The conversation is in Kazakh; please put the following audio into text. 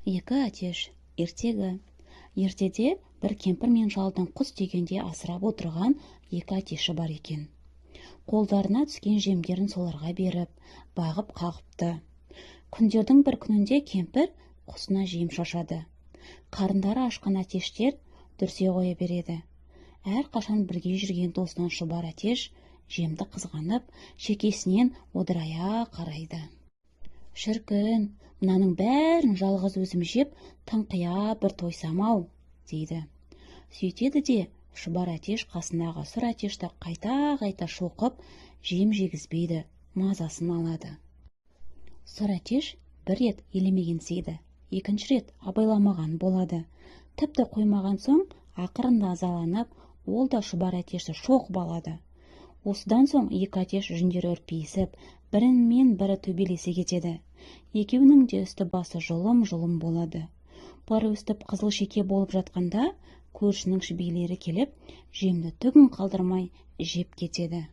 Екі әтеш, ертегі. Ертеде бір кемпір мен шалдың құс дегенде асырап отырған екі әтеші бар екен. Қолдарына түскен жемдерін соларға беріп, бағып қағыпты. Күндердің бір күнінде кемпір құсына жем шашады. Қарындары ашқан әтештер дүрсе қоя береді. Әрқашан бірге жүрген досынан шұбар әтеш жемді қызғанып, шекесінен одырая қарайды. Шіркін, мынаның бәрін жалғыз өзім жеп, тыңқия бір тойсам-ау, дейді. Сөйтеді де, шұбар әтеш қасындағы сұр әтешті қайта-қайта шоқып, жем жегізбейді, мазасын алады. Сұр әтеш бір рет елемеген сейді, екінші рет абайламаған болады. Тіпті қоймаған соң, ақырында азаланып, ол да шұбар әтешті шоқып алады. Осыдан соң екі әтеш жүндері үрпейісіп, бірінмен бірі төбелесе кетеді. Екеуінің де үсті басы жұлым-жұлым болады. Бұлар өстіп қызыл шеке болып жатқанда, көршінің шібейлері келіп, жемді түгін қалдырмай жеп кетеді.